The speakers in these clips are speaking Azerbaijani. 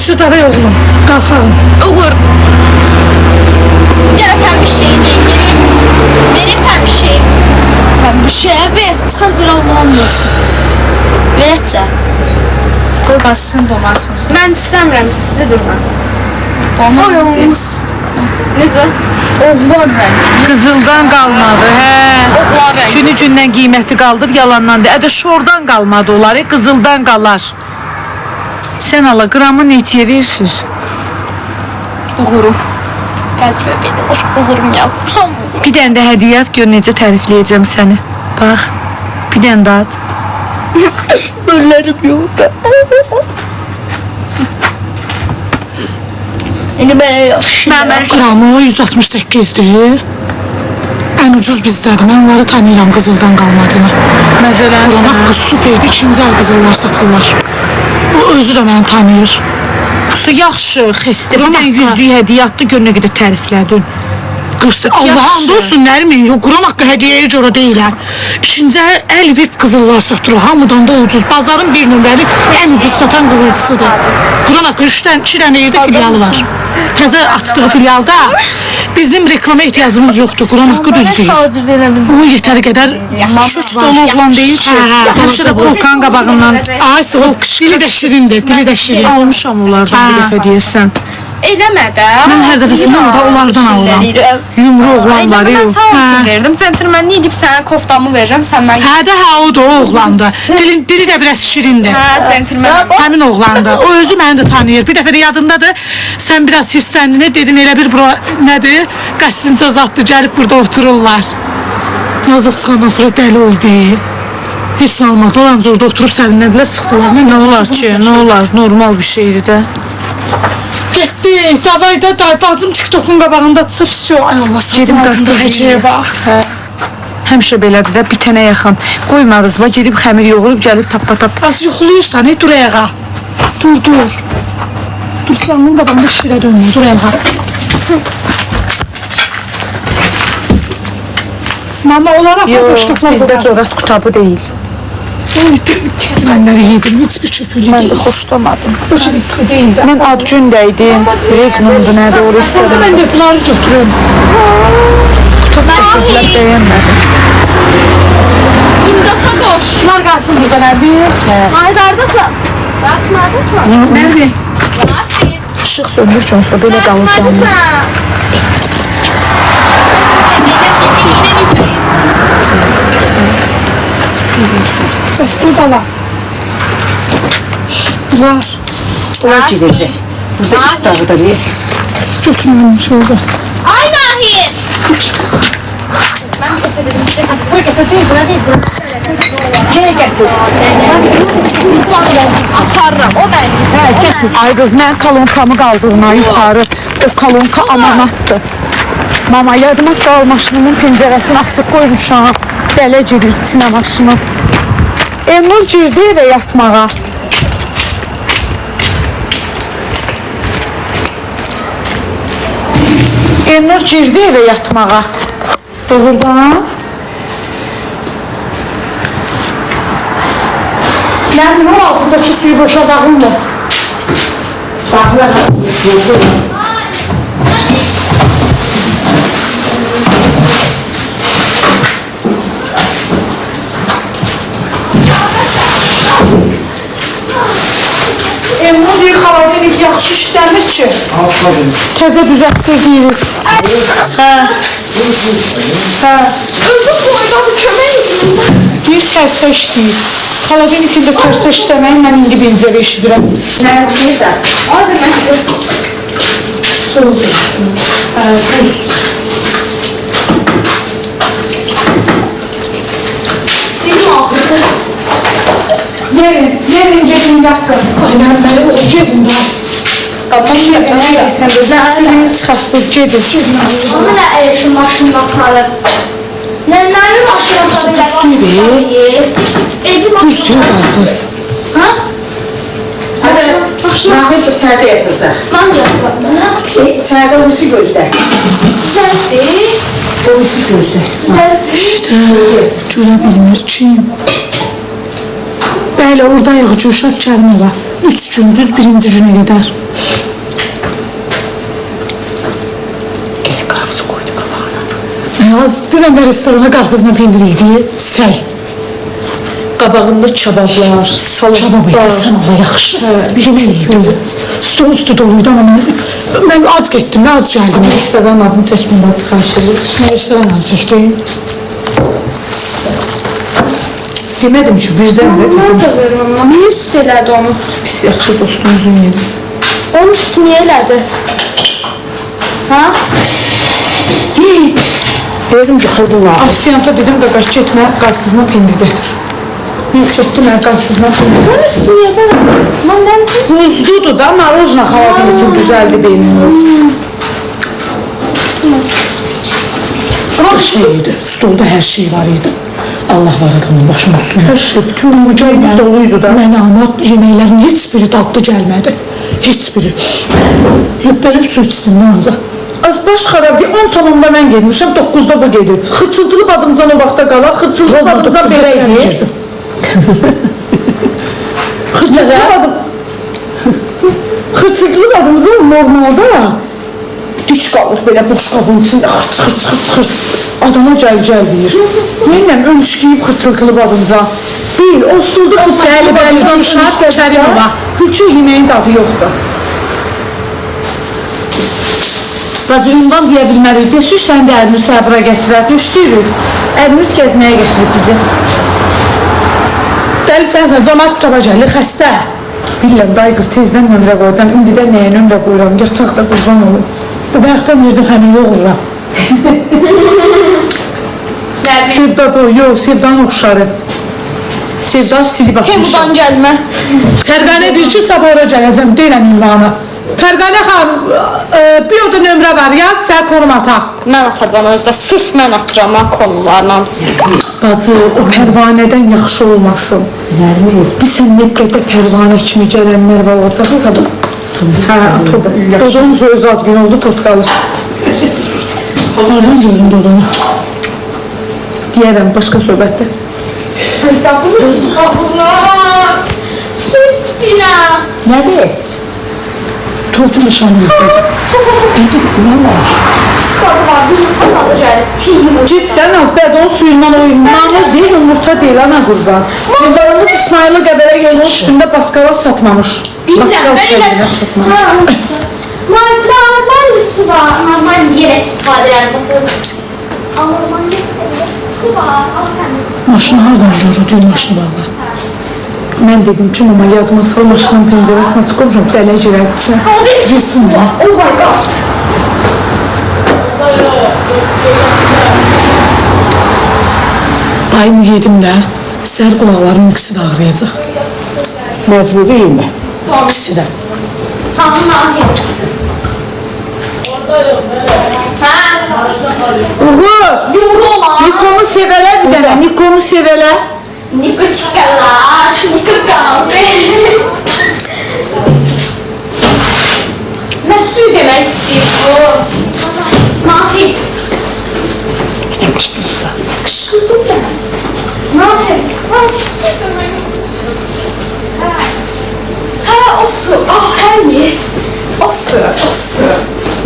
Neyse davay oğlum. Kalkalım. Olur. Gel pembe şey vereyim. Vereyim pembe şey. Pembe şeye ver. Charger Allah'ın olsun. Verəcə. Qoy qazısın donarsın. Mən istəmirəm, sizdə durma. Onu necə? Oğlan rəngi. Qızıldan qalmadı, hə. Oğlan rəngi. Günü-gündən qiyməti qaldır, yalanlandı. Ədə şordan qalmadı onları, qızıldan qalar. Sən ala, qramı neçəyə versiniz? Uğurum. Qədrə bilir, uğurum yazıram. Bir dənə də hədiyyə at, gör necə tərifləyəcəm səni. Bax, bir dənə də at. Öllərim yox da. İndi mənə yaxşı. Qramı 168'dir. En ucuz bizdədir. Mən onları tanıyıram qızıldan qalmadığını. Məsələn, qız süperdir, ikinci el qızıllar satırlar. O özü də məni tanıyır. Qısa yaxşı, xəstə. Bir dənə yüzlük hədiyyə atdı, gör nə qədər təriflədin. Allah and olsun Nərmin, yox, Quran haqqı hədiyyəyə görə deyilər. İkinci el VIP qızıllar satırlar, hamıdan da ucuz. Bazarın bir nömrəli en ucuz satan qızılcısıdır. Quran haqqı 2 dənə yerdə filialı var. Təzə açdığı filialda bizim reklama ehtiyacımız yoxdur. Quran haqqı düz deyir. Ama yetəri qədər şüç dolu oğlan deyil ki. Həmişə də Volkan qabağından. Ay, o dili də şirindir, dili də şirin. Almışam onlardan bir dəfə deyəsən. Eləmə də. Mən hər dəfəsində onlardan alıram. Yumru oğlanları Mən yox. sağ olsun verdim. Centilmenli edib sənə koftamı verirəm, sən mən. Hə də hə, o da o oğlandı. Dili də biraz şirindir. Hə, centilmen. Həmin oğlandı. O özü məni də tanıyır. Bir dəfə də yadındadır. Sən biraz hirsləndin, ne dedin, elə bir bura nədir? Qəssinçə zatdı, gəlib burada otururlar. Yazıq çıxandan sonra dəli oldu. Hiss almadılar, ancaq orada oturub sərinlədilər, çıxdılar. Nə olar ki, nə olar? Normal bir şeydir də. Getdi, davayda da bacım TikTok'un qabağında çıxıb, ay Allah, saçım altında həcəyə bax. Həmişə belədir də, bir tənə yaxın. Qoymadınız, gedib xəmir yoğurub, gəlib tappa-tap. Az yoxuluyursan, dur ayağa. Dur. Dur ki, onun qabağında şirə dönmür, dur ayağa. Mama, olaraq boşluqlar bizdə coğrat kutabı deyil. Mənləri yedim, heç bir çöpülü Ben de hoşlamadım. Heç bir isti deyil də. Ben ad gündeydim. Regnumdu nerede orası istedim. Ben de bunları götürüyorum. Kutup çekirdiler, beğenmedim. İmdata qoş. Bunlar qalsın burada, Nərbi. Haydardasan. Qalsın hardasan? Nərbi. Qalsın. Işık söndür çonsda böyle kalacağım. Bəs buradalar. Var. Ular gidecek. Burada iki tane da bir. Götürmüyorum şurada. Ay Nahir. Aparırım, o ben. Ay kız, ben kalonkamı kaldırına yukarı. O kalonka amanattı. Mama yadıma sağ ol, maşınımın pencerəsini açıq koymuşam. Dələ girir içinə maşının. Elnur girdi eve yatmağa. Elnur girdi eve yatmağa. Doğrudan. Ben ne var? Buradaki suyu boşaltalım mı? Emre bir xaladelik yaxşı işləmir ki. Təzə düzəltdiyiz. Özü boydadır, kömək edin. Bir tərsə işləyir. Xaladelikində tərsə işləməyin mən indi benzeri işlədirəm. Nəsi də? O deməkdir. Soğuk. Buz. Yerin cebini yaptım. Aynen ben o cebimde. Qapını Cebini çıxartdınız, gedin. Onu da şu maşında çalır. Nələri maşına çalır? Düz diyor kız. Ha? Nazif içeride yatacak. Mən yapmadım. İçeride onu gözde. Səhvdir. Onu gözde. İşte görə bilmir kim. Bəli, orada yığıcı uşaq kəlmə var. 3 gündüz birinci günə gedər. Gel karpuz koydu qabağına. Az dünən də restorana qarpızla pendir yedi. Səy. Qabağımda çabablar, Çababı salatlar. yesən Allah yaxşı. Hə, Bir şey yedi. Stol üstü doluydu ama mən az getdim, az gəldim. Restoran adını çəkmədən çıxarış edir. Restoran az çəkdim. Demədim ki, birdən də dedim. da ver ona. Niyə üst elədi onu? Pis yaxşı dostumuzun yeri. Onun üstü niyə elədi? Ha? Hiç. Dedim ki, xırdılar. Afisiyanta dedim, qaqaş getmə, qarpızla pendir gətir. Getdim, mən qarpızla pendir. Onun üstü niyə belə? Lan ben Buzludur da, marojna xalatını ki, düzəldi beynini. Her şey idi. Stolda her şey var idi. Allah var adamın başının üstüne. Hər şey, bütün mücayib doluydu da. Mənə ama yeməklərin heç biri dadlı gəlmədi. Heç biri. Yübbəlib su içdim ne ancaq. Az baş xarab deyil, 10 tamamda mən gedmişəm, 9-da bu gedir. Xıçıldılıb adımcan o vaxta qalar, xıçıldılıb adımcan belə edir. Xıçıldılıb adımcan normalda düç qalır belə boş qabın içində, xırç. Adama gəl deyir. Mənlə ölüşkəyib xıçıldılıb adımcan. Deyil, o stulda xıçıldılıb adımcan şart Kərimova. Bütün yeməyin dadı yoxdur. Bacı ünvan deyə bilmərik. Desük, sən də əlini səbra gətirər. Müştürük. Əliniz gəzməyə gətirib bizi. Dəli sənsən, cəmat tutaba gəlir, xəstə. Bilirəm, dayı qız tezdən nömrə qoyacam. İndidən nəyə nömrə qoyuram? Yataqda qurban olum. Bu bayaqdan verdim həmin yoğururam. Sevda da o, yox, Sevdanın oxşarı. Sevda silib atmışım. Buradan gəlmə. Fərqanə deyir ki, sabah ora gələcəm, deyiləm ünvanı. Fərqanə xanım, bir o da nömrə var, yaz, sən konum ataq. Mən atacam özdə, sırf mən atıram ha konuların hamısını. Bacı, o pərvanədən yaxşı olmasın. Bir sən nə qədər pərvanə kimi gələnlər var olacaqsa da. Hə, at o da. Dodonun öz ad günü oldu, tort qalır. Oradan gördüm Dodonu. Deyərəm, başqa söhbətdə. Su istəyirəm. Nədir? Tortun nişanı yoxdur. Edib, valla. Sabah bir alacaq. Git sən az bədon suyundan oyunmanı deyil, umursa deyil, ana qurban. Yıllarımız İsmail'ı Qəbələ yolunun üstündə baskalat satmamış. Baskal şəhərinə satmamış. Normal su var. Normal yerə istifadə edilməsiniz. Normal su var. Maşını hardan görür, deyil maşını valla. Mən dedim ki, mama yadıma sal maşının pəncərəsini açıq olmuşam, dələ girər içinə. Girsin də. Oh my god. Dayımı yedim də, sər qulaqlarının ikisi də ağrıyacaq. Məcburi yemə. İkisi də. Hanım ahir. Uğur! Yumru olan. Nikonu sevələr bir dənə, Nikonu sevələr. Nikuçkalar. Nikukabe. Nə suyu demək istəyir bu? Mahit. Sən qışqırırsan. Qışqırdım da. Mahit. Ha, su demək. Hə, o su. Ah, həmi. O su, o su.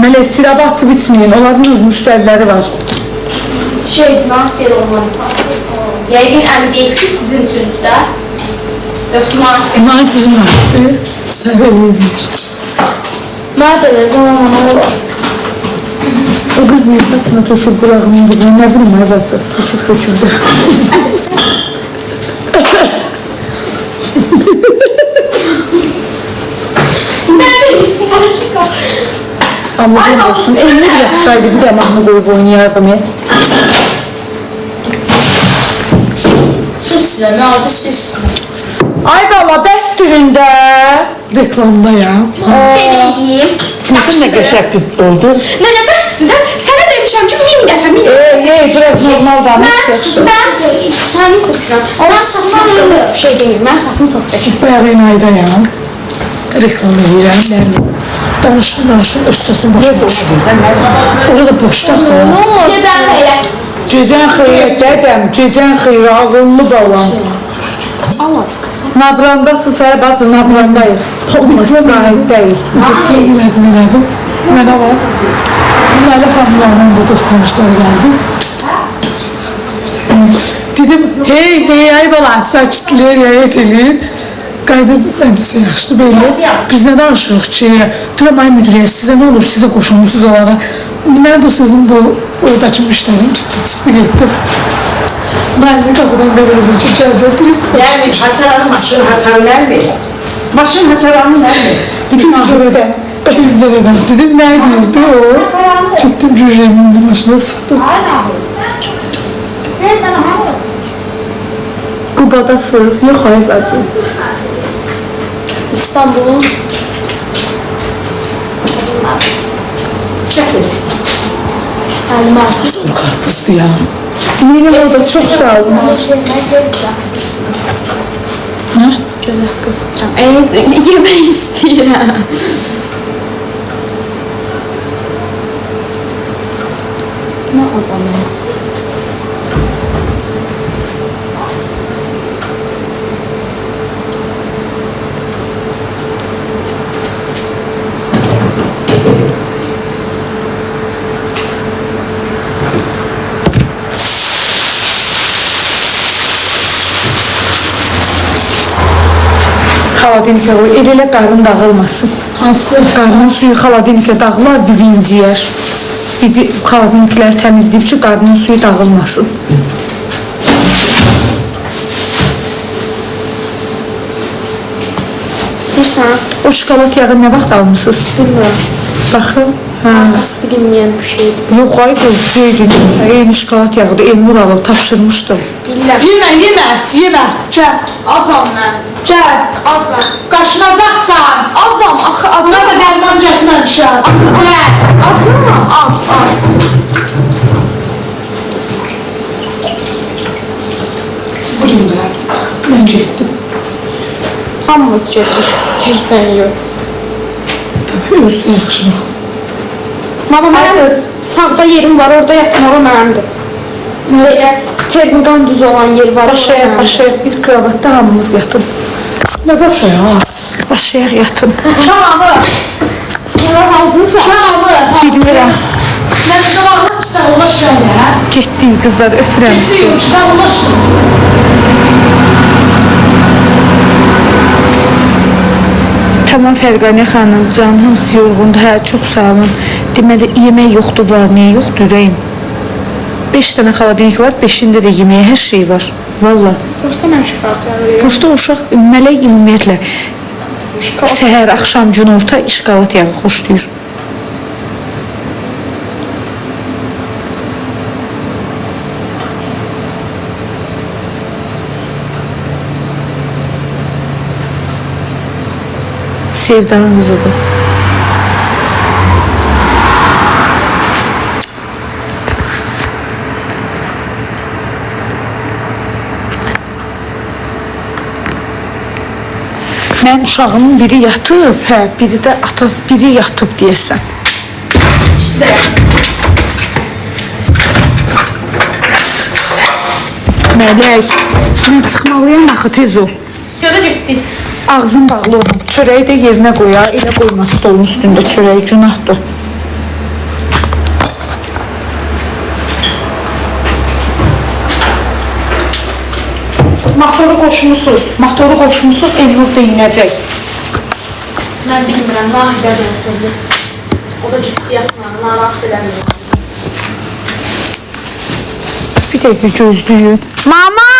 Mələk, sirabı açıb içməyin, onların öz müştəriləri var. Mahir olman için. Yəqin əmi deyil ki, sizin üçündür də. Yoxsa Mahir. Naib bizim naibdir. Səvəlidir. Mənə də ver, bana olur. O qız niyə saçına töküb qulağının dibinə, nə bilim, ay bacı, töküb. Allah olsun, elini bir yapsaydı bir yamağını qoyub oynayardım. Su silemi aldı, su silemi. Ay bala, bəstirində. Reklamdayam. Belə yiyeyim. Bütün nə qəşək qız oldu. Nənə, bəsində sənə demişəm ki, 1000 dəfə, 1000 dəfə. Biraz normal danış, yaxşı. Mən səni kökürəm. Mən saçım heç bir şey deyil, mən saçım çox qəşəng. Bayaq enaydayam. Reklam edirəm. Danışdım, öz səsim başa düşdü. Orada boşda xo. Gedən elə. Gecən xeyir, dədəm, gecən xeyir, ağıllı balam. Allah. Nabrandasın sen bacı, nabrandayım. İsrail değil. Elədim. Mənə var. Layla xanımlarla da dostlarmışlar geldi. Dedim, hey, ay bala, sakitliyə riayət edin. Qayda məndisə yaxşı belli. Biz nə danışırıq ki, Turamay müdüriyyə sizə nə olur, sizə qoşulmuşsuz olaraq. Mən bu sözüm bu, oradakı müştərim çıxdı, getdim. Layla qapıdan qabilir üçün gəldim. Yani haçaranın maşın haçaranı nerede? Maşın haçaranı nerede? Pəncərədən, pəncərədən. Dedim, nə deyirdi o? Çıxdım, cücrəmin maşına çıxdım. Qubadasınız, yox ay bacı. İstanbul'un Zor karpuzdu ya. Benim orada çok sağ olun. Hə? Gözəl qızdıram. Yemək istəyirəm. Nə alacam mən? Xaladenikə qoy, elə qarın dağılmasın. Hansı? Qarının suyu xaladenikə dağılar, bibi inciyər. Bibi xaladenikləri təmizləyib ki, qarının suyu dağılmasın. İstəyirsən? O şokolad yağı nə vaxt almışsınız? Bilmirəm. Baxın. Arkası bilinməyən bir şeydir. Yox ay qızcıydı. Eyni şokolad yağıdır. Elnur alıb tapşırmışdı. Bilirəm. Yeme. Gel. Acam mən. Gel. Acam. Kaşınacaksan. Acam. Axı acam. Buna da derman getmemişim. Gel. Acam. Ac. Sizi kimdiler? Mən getdim. Hamımız gedir. Tek sən yox. Tabii özü də yaxşı. Mama mənim sağda yerim var, orada yatmağı mənimdir. Belə termodan düz olan yer var. Başlayaq, başlayaq. Bir kravatda hamımız yatın. Nə başa ya? Başlayaq yatın. Şahı. Şahı. Bilmirəm. Sen sabahla sen ulaş ya. Getdim qızlar, öpürəm sizi. Sen ulaş. Tamam Fərqanə xanım, can hamısı yorğundur. Hə, çox sağ olun. Deməli, yemək yoxdur, var, niyə yoxdur ürəyim? 5 dənə xaladenik var, 5-ində də yeməyə hər şey var. Valla. Prosta mən şokolad yağı. Prosta uşaq mələk ümumiyyətlə səhər, axşam, günorta şokolad yağı xoşlayır. Sevdanın qızıdır. Mən uşağımın biri yatıb, hə, biri də biri yatıb deyəsən. Mələk, mən çıxmalıyam axı tez ol. Söyle getdi. Ağzın bağlı olun. Çörəyi də yerinə qoya, elə qoyma stolun üstündə çörəyi, günahdır. Motoru qoşmusuz, Elnur da inəcək. Mən bilmirəm, Nahidədir sizi. O da ciddi yapma, narahat eləmir. Bir dəqiqə gözləyin. Mama!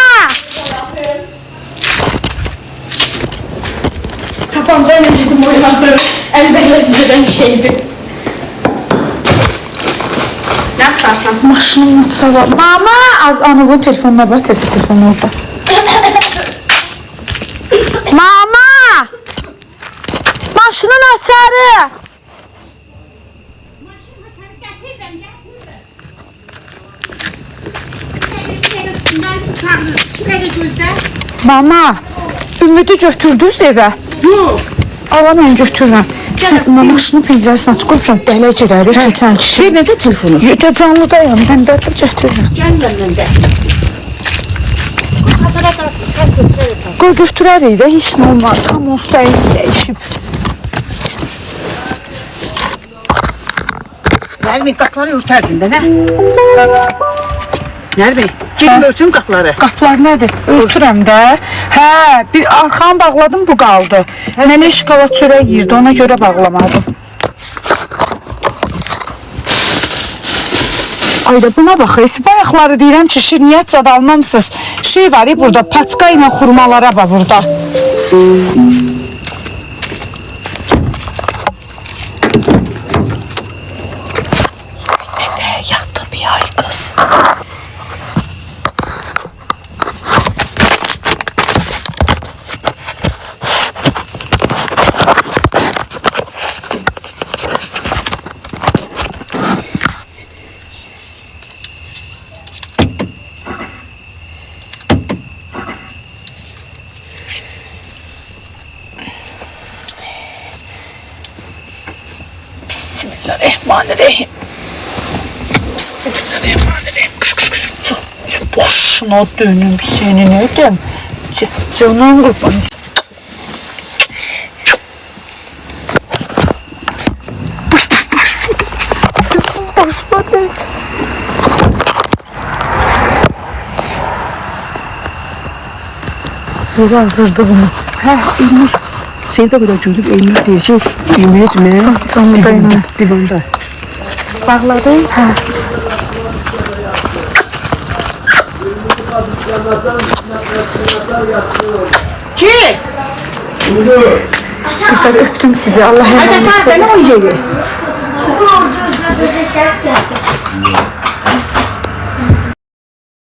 Tapancayla ciddim oynadı. Əzəkləzicədən şeydir. Nə tutarsan? Maşınımı çala. Mama! Az anavın telefonuna bax, təzə telefonu orada. Mama! Maşının açarı! Mama, Ümidi götürdünüz evə? Yok. Ala mən götürürəm. Mən maşının pəncərəsini açıq qoymuşam, dələ girərik, keçən kişi. Bir nədə telefonu? Canlıdayım, mən də götürürəm. Gel benden de. Qoy götürərik də, heç nə olmaz. Tam o səyini dəyişib. Nermin qapıları örterdin de ne? Nermin? Gidin örtün qapıları. Qapılar nədir? Örtürəm də. Hə, bir arxamı bağladım, bu qaldı. Mənə şokolad çörək yeyirdi, ona görə bağlamadım. Ayda buna baxın, bayaqları deyirəm ki, şirniyyat zad almamısınız. Şey var ya burada, paçka ilə xurmalara var burada. Nədə yatdı bir ay qız. Bismillahirrahmanirrahim. Bismillahirrahmanirrahim. Boşuna dönüm senin ödem. Canım kurban. Buradan kırdı bunu. Heh, İlmir. Sevda böyle çocuk elini diyecek. İlmir mi? Divanda. Bağladın? Hə. Ki? Kızlar öptüm sizi. Allah emanet olun. Ben o yeri. Bu orada özünə gözə səhv gəldi.